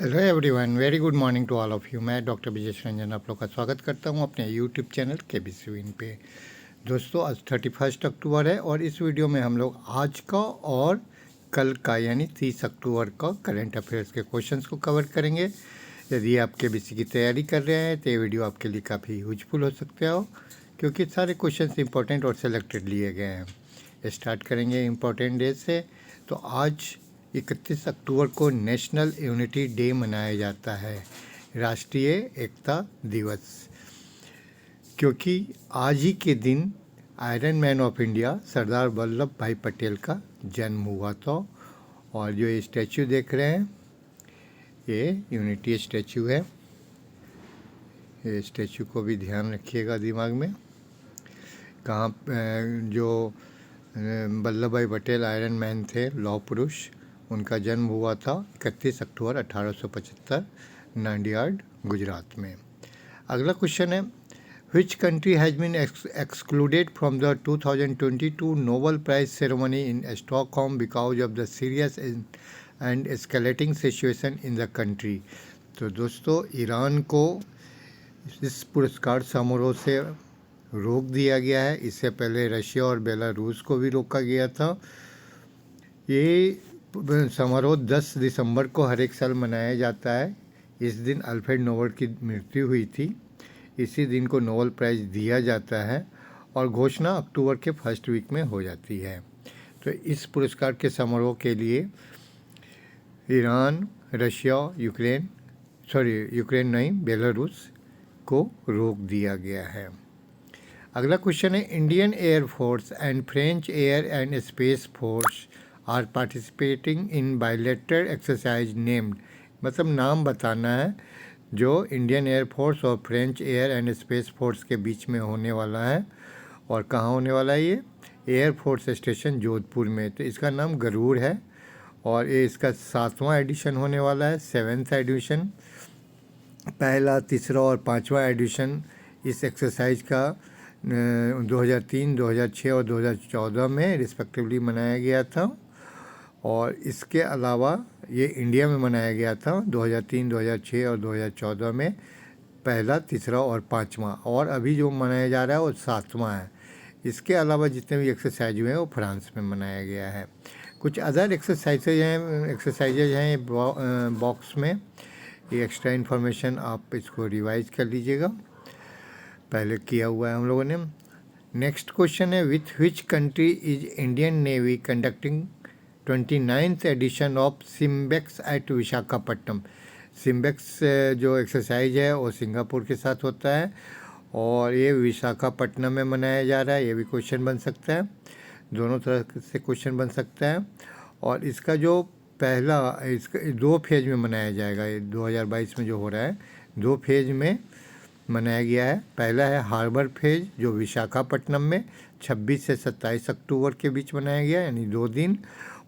Hello everyone, very good morning to all of you. मैं doctor Vijesh Ranjan आप लोग का स्वागत करता हूं अपने यूट्यूब चैनल केबीसी विन पे। दोस्तों, आज 31 अक्टूबर है और इस वीडियो में हम लोग आज का और कल का यानी 30 अक्टूबर का करंट अफेयर्स के क्वेश्चंस को कवर करेंगे। यदि आप केबीसी की तैयारी कर रहे हैं तो ये वीडियो आपके लिए काफ़ी यूजफुल हो सकते हो, क्योंकि सारे क्वेश्चंस इंपॉर्टेंट और सेलेक्टेड लिए गए हैं। स्टार्ट करेंगे इम्पोर्टेंट डेज से। तो आज 31 अक्टूबर को नेशनल यूनिटी डे मनाया जाता है, राष्ट्रीय एकता दिवस, क्योंकि आज ही के दिन iron man of India Sardar Vallabh भाई पटेल का जन्म हुआ था। और जो ये स्टैचू देख रहे हैं ये यूनिटी स्टैचू है। ये स्टैचू को भी ध्यान रखिएगा दिमाग में। कहाँ जो वल्लभ भाई पटेल आयरन मैन थे, लौह पुरुष, उनका जन्म हुआ था 31 अक्टूबर 1875 नांडियाड, गुजरात में। अगला क्वेश्चन है, which country has been excluded from the 2022 Nobel Prize ceremony in Stockholm because of the serious and escalating situation in the country. तो दोस्तों, ईरान को इस पुरस्कार समारोह से रोक दिया गया है। इससे पहले रशिया और बेलारूस को भी रोका गया था। ये समारोह 10 दिसंबर को हर एक साल मनाया जाता है। इस दिन अल्फ्रेड नोबेल की मृत्यु हुई थी। इसी दिन को नोबेल प्राइज़ दिया जाता है और घोषणा अक्टूबर के फर्स्ट वीक में हो जाती है। तो इस पुरस्कार के समारोह के लिए ईरान, रशिया, यूक्रेन नहीं, बेलारूस को रोक दिया गया है। अगला क्वेश्चन है, Indian Air Force and French Air and Space Force are participating in bilateral exercise named. मतलब नाम बताना है जो इंडियन एयर फोर्स और French Air and Space Force के बीच में होने वाला है। और कहाँ होने वाला है? ये एयर फोर्स स्टेशन जोधपुर में। तो इसका नाम गरुड़ है और ये इसका 7वां एडिशन होने वाला है, 7th एडिशन। पहला, तीसरा और 5वां एडिशन इस एक्सरसाइज का 2003, 2006 और 2014 में रिस्पेक्टिवली मनाया गया था। और इसके अलावा ये इंडिया में मनाया गया था 2003, 2006 और 2014 में, पहला, तीसरा और 5वां। और अभी जो मनाया जा रहा है वो 7वां है। इसके अलावा जितने भी एक्सरसाइज हुए हैं वो फ्रांस में मनाया गया है। कुछ अदर एक्सरसाइजेज हैं बॉक्स में। ये एक्स्ट्रा इन्फॉर्मेशन आप इसको रिवाइज कर लीजिएगा, पहले किया हुआ है हम लोगों ने। नेक्स्ट क्वेश्चन है, with which country is Indian navy conducting 29th edition of SIMBEX at Visakhapatnam. SIMBEX जो एक्सरसाइज है वो सिंगापुर के साथ होता है और ये विशाखापट्टनम में मनाया जा रहा है। ये भी क्वेश्चन बन सकता है, दोनों तरह से क्वेश्चन बन सकता है। और इसका जो पहला, इसका 2 फेज में मनाया जाएगा। ये 2022 में जो हो रहा है 2 फेज में मनाया गया है। पहला है हार्बर फेज जो विशाखापट्टनम में 26 से 27 अक्टूबर के बीच मनाया गया, यानी 2 दिन।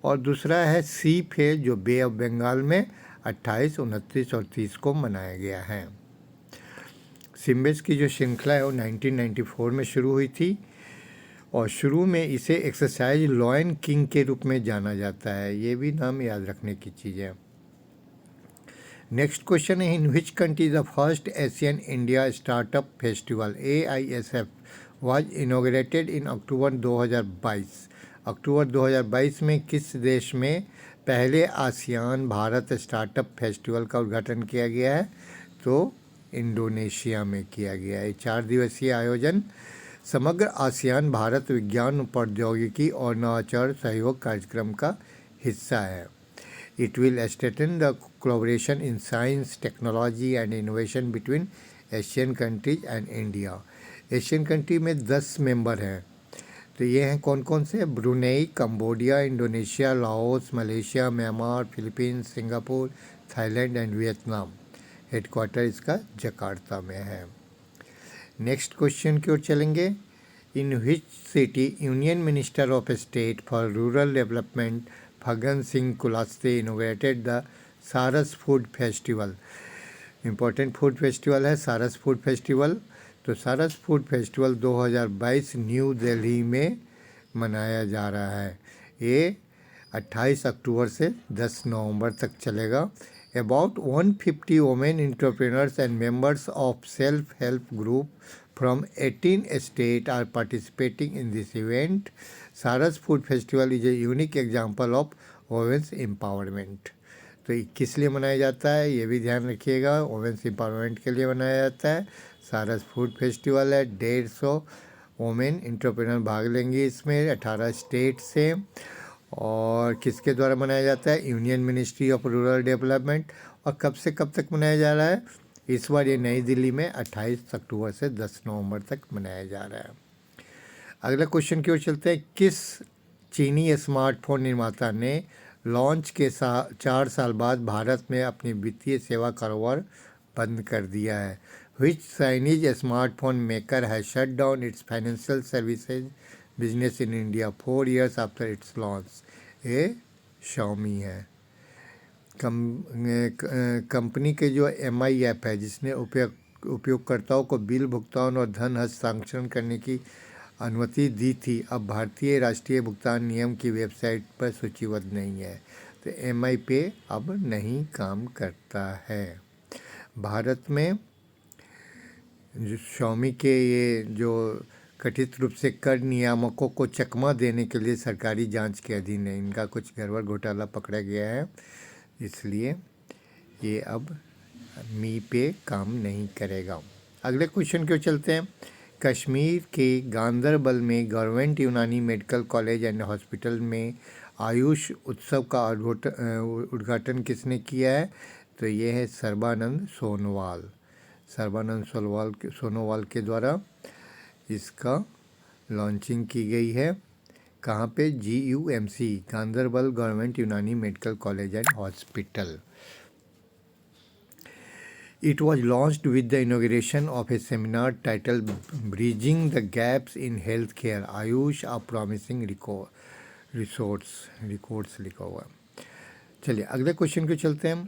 और दूसरा है सी फेज जो बे ऑफ बंगाल में 28, 29 और 30 को मनाया गया है। सिम्बेक्स की जो श्रृंखला है वो 1994 में शुरू हुई थी और शुरू में इसे एक्सरसाइज लॉयन किंग के रूप में जाना जाता है। ये भी नाम याद रखने की चीज़ है। नेक्स्ट क्वेश्चन है, in which country the first Asian India startup festival AISF was inaugurated in October 2022। अक्टूबर 2022 में किस देश में पहले आसियान भारत स्टार्टअप फेस्टिवल का उद्घाटन किया गया है? तो इंडोनेशिया में किया गया है। 4 दिवसीय आयोजन समग्र आसियान भारत विज्ञान, प्रौद्योगिकी और नवाचार सहयोग कार्यक्रम का हिस्सा है। It will strengthen the collaboration in science, technology and innovation between Asian countries and India. Asian country में 10 मेंबर हैं। तो ये हैं कौन कौन से? Brunei, Cambodia, Indonesia, Laos, Malaysia, Myanmar, Philippines, Singapore, Thailand and Vietnam. Headquarter इसका जकार्ता में है। नेक्स्ट क्वेश्चन की ओर चलेंगे, in which city union minister of state for rural development Faggan Singh Kulaste inaugurated the Saras food festival. Important food festival है Saras food festival. तो सारस food festival 2022 new Delhi में मनाया जा रहा है। ये 28 अक्टूबर से 10 नवंबर तक चलेगा। About 150 women entrepreneurs and members of self-help group from 18 states are participating in this event. Saras Food Festival is a unique example of women's empowerment. तो ये किस लिए मनाया जाता है ये भी ध्यान रखिएगा, वुमेंस एम्पावरमेंट के लिए मनाया जाता है। सारस फूड फेस्टिवल है, 150 वुमेन एंटरप्रेन्योर भाग लेंगी इसमें 18 स्टेट से। और किसके द्वारा मनाया जाता है? Union ministry of rural development. और कब से कब तक मनाया जा रहा है? इस बार ये नई दिल्ली में 28 अक्टूबर से 10 नवंबर तक मनाया जा रहा है। अगला क्वेश्चन की ओर चलते हैं। किस चीनी स्मार्टफोन निर्माता ने लॉन्च के 4 साल बाद भारत में अपनी वित्तीय सेवा कारोबार बंद कर दिया है? Which Chinese smartphone maker has shut down its financial services business in India 4 years after its launch? ये Xiaomi है। कंपनी के जो MI ऐप है जिसने उपयोगकर्ताओं को बिल भुगतान और धन हस्तांतरण करने की अनुमति दी थी, अब भारतीय राष्ट्रीय भुगतान नियम की वेबसाइट पर सूचीबद्ध नहीं है। तो MI पे अब नहीं काम करता है। भारत में जो Xiaomi के ये जो कथित रूप से कर नियामकों को चकमा देने के लिए सरकारी जांच के अधीन है। इनका कुछ गड़बड़ घोटाला पकड़ा गया है, इसलिए ये अब मी पे काम नहीं करेगा। अगले क्वेश्चन की ओर चलते हैं। कश्मीर के गांदरबल में गवर्नमेंट यूनानी मेडिकल कॉलेज एंड हॉस्पिटल में आयुष उत्सव का उद्घाटन किसने किया है? तो ये है सर्बानंद सोनोवाल। सर्बानंद सोनोवाल के द्वारा इसका लॉन्चिंग की गई है। कहाँ पे? GUMC, गांदरबल गवर्नमेंट यूनानी medical college and hospital. It was launched with the inauguration of a seminar titled Bridging the Gaps in Healthcare, Ayush a Promising Resource लिखा हुआ। चलिए अगले क्वेश्चन को चलते हैं।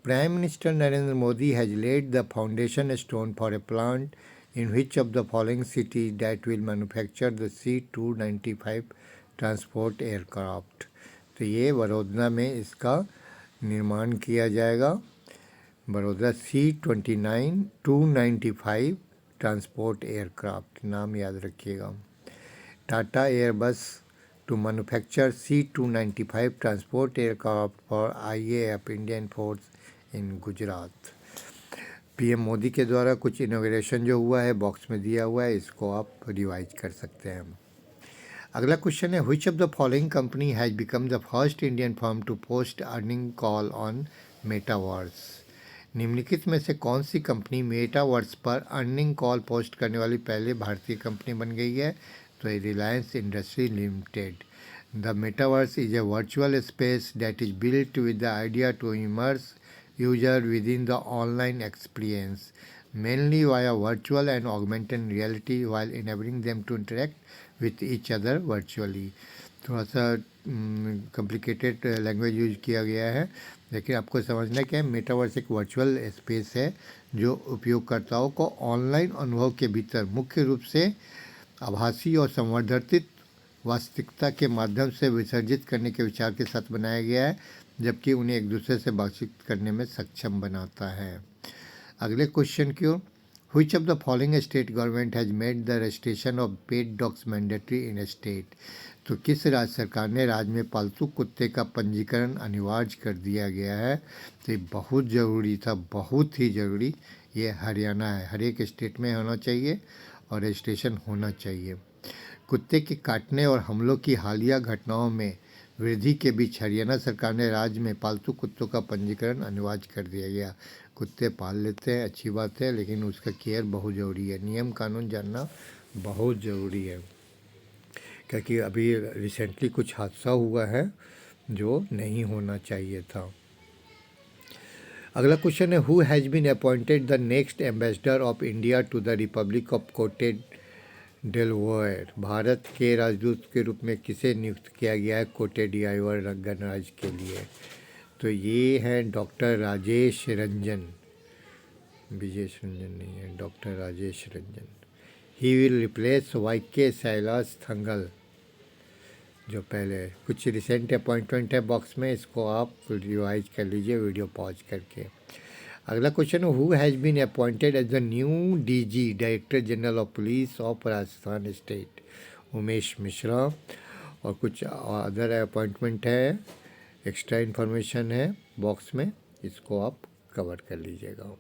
Prime minister Narendra Modi has lead the foundation stone for a plant in which of the following cities that will manufacture the C-295 transport aircraft? तो ये वडोदरा में इसका निर्माण किया जाएगा। वडोदरा C-295 ट्रांसपोर्ट एयरक्राफ्ट, नाम याद रखिएगा। Tata Airbus to manufacture C-295 transport aircraft for IAF Indian force in Gujarat. PM Modi के द्वारा कुछ इनोग्रेशन जो हुआ है बॉक्स में दिया हुआ है, इसको आप रिवाइज कर सकते हैं। अगला क्वेश्चन है। Which of the following company has become the first Indian firm to post earning call on metaverse? निम्नलिखित में से कौन सी कंपनी मेटावर्स पर अर्निंग कॉल पोस्ट करने वाली पहले भारतीय कंपनी बन गई है? तो ये Reliance industry limited. The metaverse is a virtual space that is built with the idea to immerse user within the online experience, mainly via virtual and augmented reality, while enabling them to interact with each other virtually. थोड़ा सा complicated language use किया गया है, लेकिन आपको समझना क्या है, मेटावर्स एक वर्चुअल स्पेस है जो उपयोगकर्ताओं को ऑनलाइन अनुभव के भीतर मुख्य रूप से आभासी और संवर्धित वास्तविकता के माध्यम से विसर्जित करने के विचार के साथ बनाया गया है, जबकि उन्हें एक दूसरे से बातचीत करने में सक्षम बनाता है। अगले क्वेश्चन की ओर। Which of the following state government has made the registration of pet dogs mandatory in a state? तो किस राज्य सरकार ने राज्य में पालतू कुत्ते का पंजीकरण अनिवार्य कर दिया गया है? तो ये बहुत ज़रूरी था, बहुत ही ज़रूरी। ये हरियाणा है। हर एक स्टेट में होना चाहिए और रजिस्ट्रेशन होना चाहिए। कुत्ते के काटने और हमलों की हालिया घटनाओं में वृद्धि के बीच हरियाणा सरकार ने राज्य में पालतू कुत्तों का पंजीकरण अनिवार्य कर दिया गया। कुत्ते पाल लेते हैं, अच्छी बात है, लेकिन उसका केयर बहुत ज़रूरी है। नियम कानून जानना बहुत ज़रूरी है, क्योंकि अभी रिसेंटली कुछ हादसा हुआ है जो नहीं होना चाहिए था। अगला क्वेश्चन है। Who has been appointed the next ambassador of India to the republic of Cote d'Ivoire? Bharat के राजदूत के रूप में किसे नियुक्त किया गया है कोटे डिआईवर गणराज्य के लिए? तो ये हैं डॉक्टर राजेश रंजन। विजेश रंजन नहीं है, doctor Rajesh Ranjan. He will replace YK शैलाश Thangal. जो पहले कुछ रिसेंट अपॉइंटमेंट है बॉक्स में, इसको आप रिवाइज कर लीजिए वीडियो पॉज करके। अगला क्वेश्चन है, who has been appointed as the new DG director general of police of Rajasthan state? Umesh Mishra. और कुछ अदर अपॉइंटमेंट है, एक्स्ट्रा इन्फॉर्मेशन है बॉक्स में, इसको आप कवर कर लीजिएगा।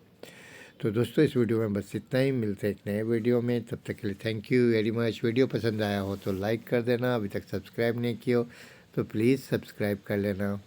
तो दोस्तों इस वीडियो में बस इतना ही, मिलते हैं एक नए वीडियो में, तब तक के लिए thank you very much. Video पसंद आया हो तो लाइक कर देना, अभी तक सब्सक्राइब नहीं किया हो तो प्लीज़ सब्सक्राइब कर लेना।